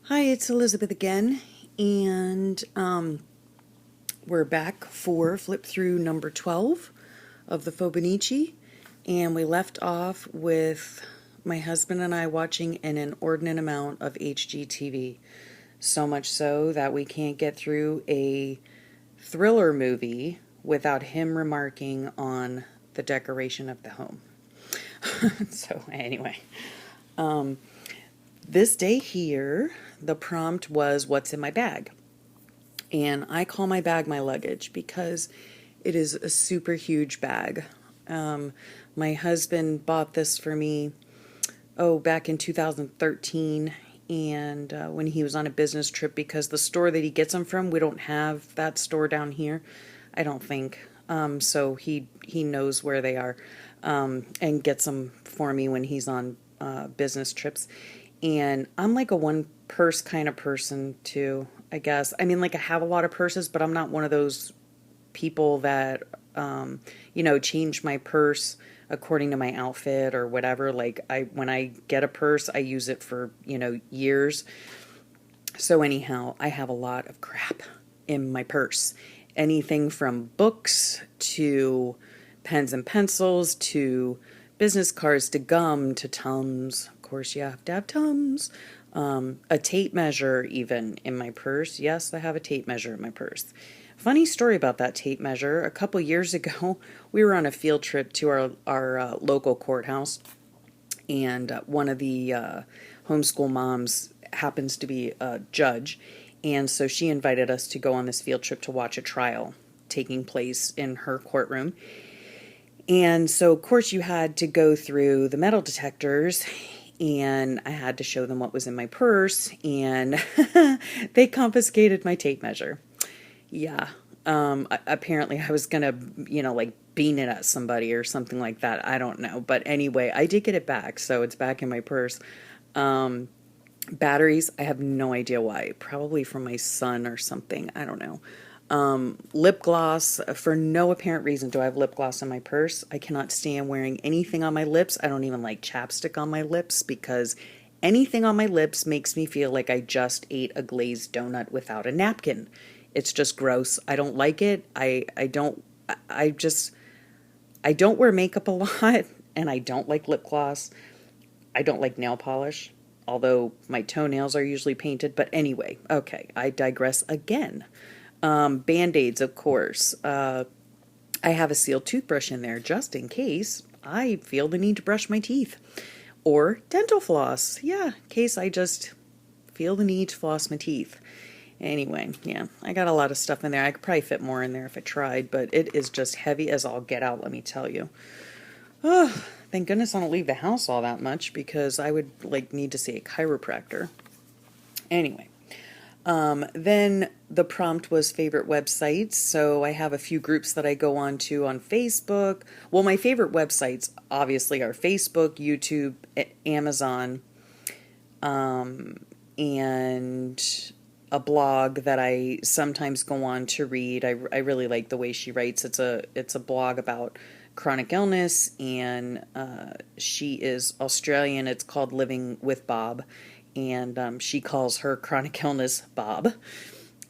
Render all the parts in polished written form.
Hi, it's Elizabeth again, and we're back for flip through number 12 of the Fobonichi, and we left off with my husband and I watching an inordinate amount of HGTV, so much so that we can't get through a thriller movie without him remarking on the decoration of the home. So anyway, this day here, the prompt was, "What's in my bag?" And I call my bag my luggage because it is a super huge bag. My husband bought this for me, back in 2013. And when he was on a business trip, because the store that he gets them from, we don't have that store down here, I don't think. So he knows where they are, and gets them for me when he's on business trips. And I'm like a one purse kind of person too, I guess. I mean, like, I have a lot of purses, but I'm not one of those people that, change my purse according to my outfit or whatever. Like, when I get a purse, I use it for, years. So anyhow, I have a lot of crap in my purse. Anything from books to pens and pencils to business cards to gum to Tums. Of course, you have to have Tums. A tape measure even in my purse. Yes, I have a tape measure in my purse. Funny story about that tape measure. A couple years ago, we were on a field trip to our local courthouse, and one of the homeschool moms happens to be a judge, and so she invited us to go on this field trip to watch a trial taking place in her courtroom. And so, of course, you had to go through the metal detectors, and I had to show them what was in my purse, and they confiscated my tape measure. Yeah. Apparently I was gonna, like, bean it at somebody or something like that. I don't know. But anyway, I did get it back, so it's back in my purse. Batteries, I have no idea why. Probably from my son or something. I don't know. Lip gloss, for no apparent reason do I have lip gloss in my purse. I cannot stand wearing anything on my lips. I don't even like chapstick on my lips because anything on my lips makes me feel like I just ate a glazed donut without a napkin. It's just gross. I don't like it. I don't wear makeup a lot, and I don't like lip gloss. I don't like nail polish, although my toenails are usually painted. But anyway, okay, I digress again. Band-Aids, of course. I have a sealed toothbrush in there just in case I feel the need to brush my teeth. Or dental floss. Yeah, in case I just feel the need to floss my teeth. Anyway, yeah, I got a lot of stuff in there. I could probably fit more in there if I tried, but it is just heavy as all get out, let me tell you. Oh, thank goodness I don't leave the house all that much, because I would, need to see a chiropractor. Anyway. Then the prompt was favorite websites. So I have a few groups that I go on to on Facebook. Well, my favorite websites obviously are Facebook, YouTube, Amazon, and a blog that I sometimes go on to read. I really like the way she writes. It's a blog about chronic illness, and she is Australian. It's called Living with Bob. And she calls her chronic illness Bob.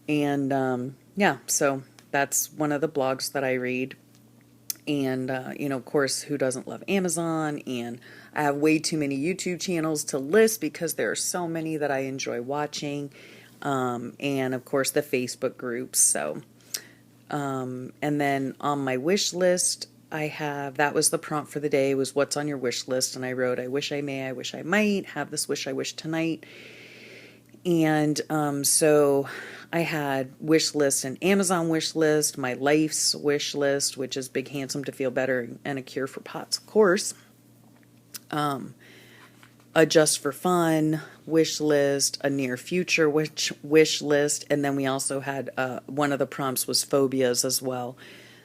And yeah, so that's one of the blogs that I read. And, of course, who doesn't love Amazon? And I have way too many YouTube channels to list because there are so many that I enjoy watching. And, of course, the Facebook groups. So, and then on my wish list, that was the prompt for the day, was what's on your wish list. And I wrote, I wish I may, I wish I might, have this wish I wish tonight. And so I had wish list, an Amazon wish list, my life's wish list, which is Big Handsome to Feel Better and a Cure for POTS, of course. A Just for Fun wish list, a near future wish list, and then we also had one of the prompts was phobias as well.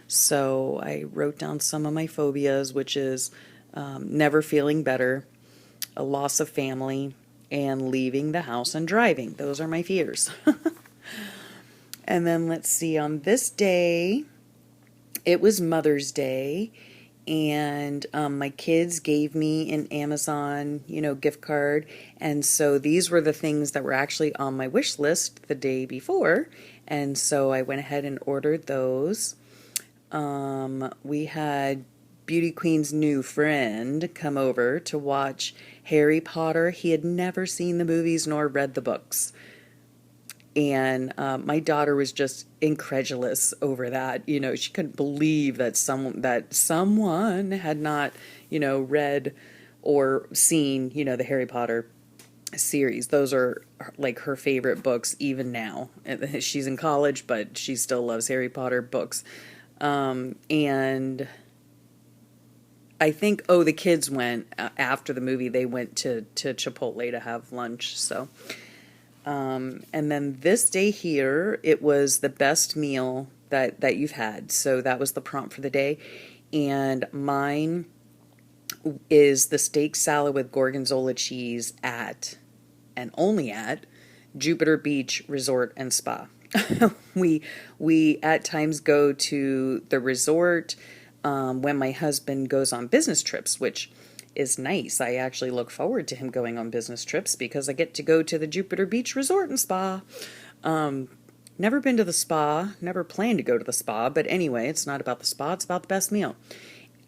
So I wrote down some of my phobias, which is never feeling better, a loss of family, and leaving the house and driving. Those are my fears. And then let's see, on this day, it was Mother's Day, And my kids gave me an Amazon, gift card. And so these were the things that were actually on my wish list the day before. And so I went ahead and ordered those. We had Beauty Queen's new friend come over to watch Harry Potter. He had never seen the movies nor read the books. And my daughter was just incredulous over that. She couldn't believe that someone had not, read or seen, the Harry Potter series. Those are like her favorite books even now. She's in college, but she still loves Harry Potter books. And I think, the kids went after the movie. They went to Chipotle to have lunch. So. And then this day here, it was the best meal that you've had. So that was the prompt for the day. And mine is the steak salad with gorgonzola cheese at, and only at, Jupiter Beach Resort and Spa. We at times go to the resort when my husband goes on business trips, which is nice. I actually look forward to him going on business trips because I get to go to the Jupiter Beach Resort and Spa. Never been to the spa, never planned to go to the spa, but anyway, it's not about the spa, it's about the best meal.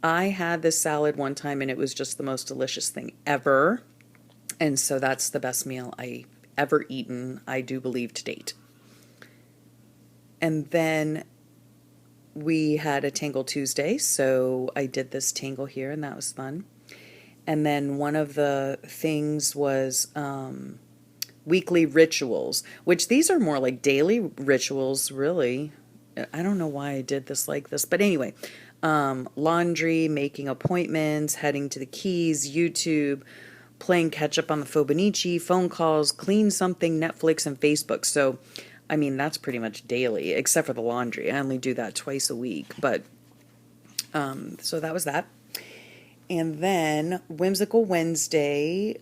I had this salad one time and it was just the most delicious thing ever. And so that's the best meal I ever eaten, I do believe, to date. And then we had a Tangle Tuesday, so I did this tangle here and that was fun. And then one of the things was weekly rituals, which these are more like daily rituals, really. I don't know why I did this like this, but anyway, laundry, making appointments, heading to the Keys, YouTube, playing catch up on the Fobonichi, phone calls, clean something, Netflix, and Facebook. So, I mean, that's pretty much daily, except for the laundry. I only do that twice a week, but so that was that. And then Whimsical Wednesday,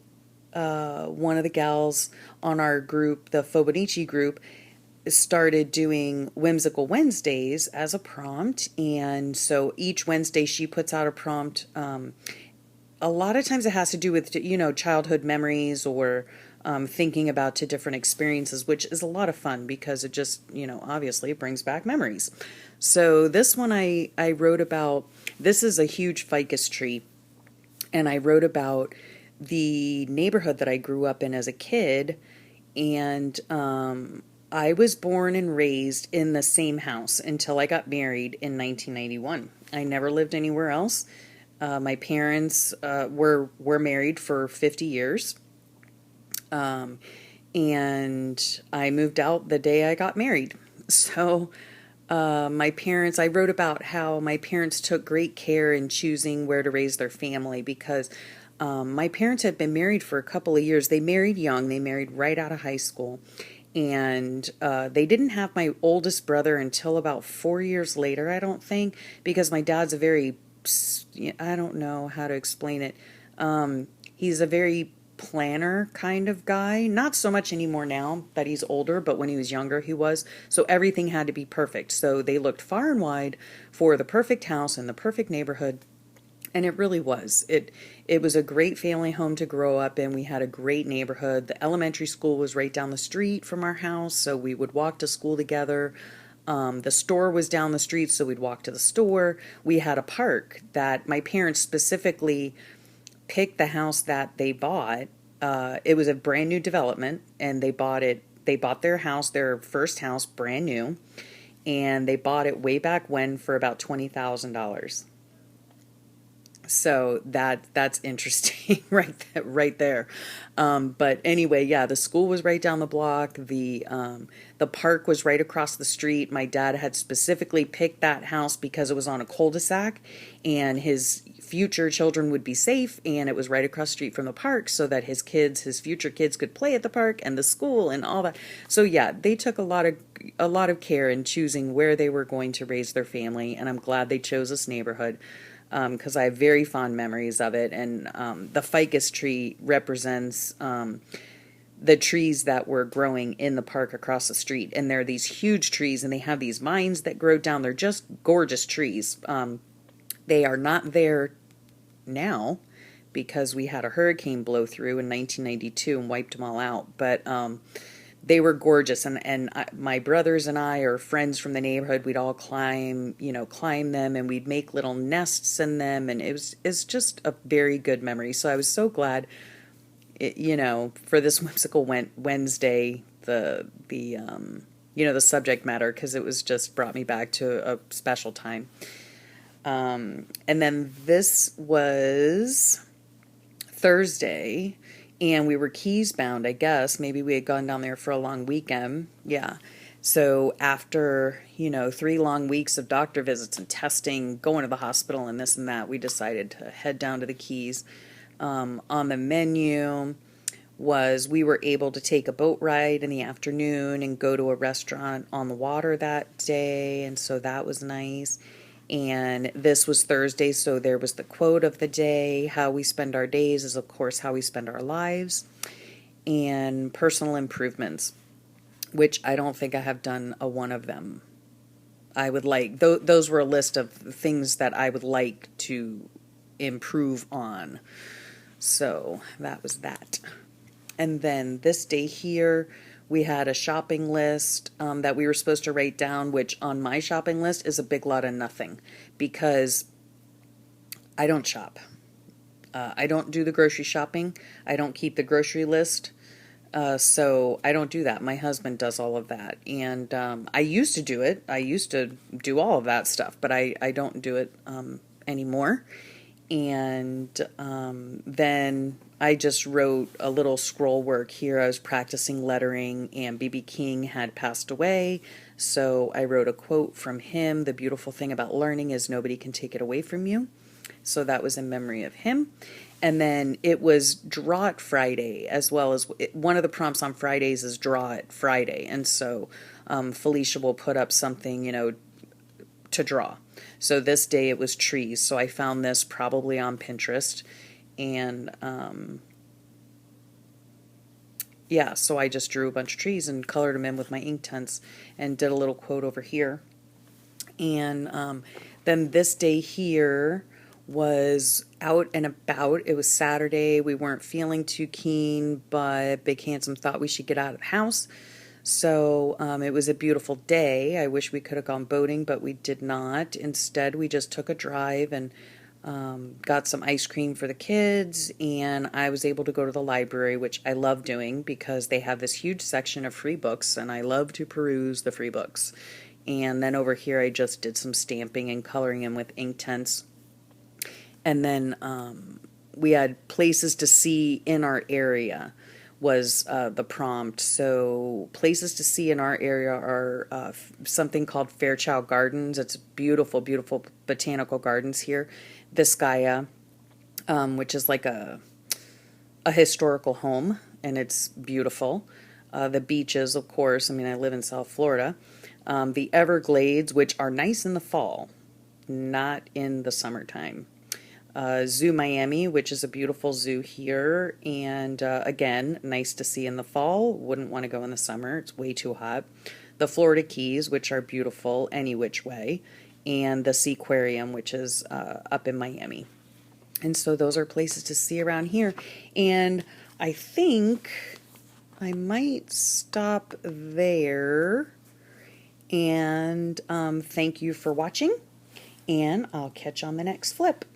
one of the gals on our group, the Fobonichi group, started doing Whimsical Wednesdays as a prompt. And so each Wednesday she puts out a prompt. A lot of times it has to do with, childhood memories or thinking about different experiences, which is a lot of fun because it just, obviously it brings back memories. So this one I wrote about, this is a huge ficus tree. And I wrote about the neighborhood that I grew up in as a kid. And I was born and raised in the same house until I got married in 1991. I never lived anywhere else. My parents were married for 50 years. And I moved out the day I got married. So I wrote about how my parents took great care in choosing where to raise their family because my parents had been married for a couple of years. They married young. They married right out of high school. And they didn't have my oldest brother until about 4 years later, I don't think, because my dad's I don't know how to explain it. He's a very planner kind of guy. Not so much anymore now that he's older, but when he was younger, he was. So everything had to be perfect. So they looked far and wide for the perfect house and the perfect neighborhood. And it really was. It was a great family home to grow up in. We had a great neighborhood. The elementary school was right down the street from our house, so we would walk to school together. The store was down the street, so we'd walk to the store. We had a park that my parents specifically picked the house that they bought. It was a brand new development, and they bought their house, their first house, brand new, and they bought it way back when for about $20,000. So that's interesting right there. But anyway, yeah, the school was right down the block. The park was right across the street. My dad had specifically picked that house because it was on a cul-de-sac and his future children would be safe, and it was right across the street from the park so that his future kids could play at the park and the school and all that. So yeah, they took a lot of care in choosing where they were going to raise their family, and I'm glad they chose this neighborhood. Because I have very fond memories of it. And the ficus tree represents the trees that were growing in the park across the street. And they're these huge trees, and they have these vines that grow down. They're just gorgeous trees. They are not there now because we had a hurricane blow through in 1992 and wiped them all out. But they were gorgeous, and my brothers and I, or friends from the neighborhood, we'd all climb them, and we'd make little nests in them, and it's just a very good memory. So I was so glad, for this Whimsical Wednesday, the subject matter, because it was just brought me back to a special time. And then this was Thursday, and we were Keys bound, I guess. Maybe we had gone down there for a long weekend. Yeah. So after, 3 long weeks of doctor visits and testing, going to the hospital and this and that, we decided to head down to the Keys. On the menu was we were able to take a boat ride in the afternoon and go to a restaurant on the water that day, and so that was nice. And this was Thursday, so there was the quote of the day: how we spend our days is, of course, how we spend our lives. And personal improvements, which I don't think I have done a one of them. I would like, those were a list of things that I would like to improve on. So that was that. And then this day here, we had a shopping list that we were supposed to write down, which on my shopping list is a big lot of nothing, because I don't shop. I don't do the grocery shopping. I don't keep the grocery list. So I don't do that. My husband does all of that. And I used to do it. I used to do all of that stuff, but I don't do it anymore. And then I just wrote a little scroll work here. I was practicing lettering, and B.B. King had passed away, so I wrote a quote from him: "The beautiful thing about learning is nobody can take it away from you." So that was in memory of him. And then it was Draw It Friday, as well as one of the prompts on Fridays is Draw It Friday. And so Felicia will put up something, to draw. So this day it was trees. So I found this probably on Pinterest. And so I just drew a bunch of trees and colored them in with my ink tints and did a little quote over here. And then this day here was out and about. It was Saturday. We weren't feeling too keen, but Big Handsome thought we should get out of the house. So it was a beautiful day. I wish we could have gone boating, but we did not. Instead, we just took a drive and got some ice cream for the kids, and I was able to go to the library, which I love doing because they have this huge section of free books, and I love to peruse the free books. And then over here, I just did some stamping and coloring in with ink tints. And then we had places to see in our area was the prompt. So places to see in our area are something called Fairchild Gardens. It's beautiful, beautiful botanical gardens here. Vizcaya, which is like a historical home, and it's beautiful. The beaches, of course. I mean, I live in South Florida. The Everglades, which are nice in the fall, not in the summertime. Zoo Miami, which is a beautiful zoo here, and again, nice to see in the fall. Wouldn't want to go in the summer. It's way too hot. The Florida Keys, which are beautiful any which way, and the Seaquarium, which is up in Miami. And so those are places to see around here. And I think I might stop there. And thank you for watching, and I'll catch you on the next flip.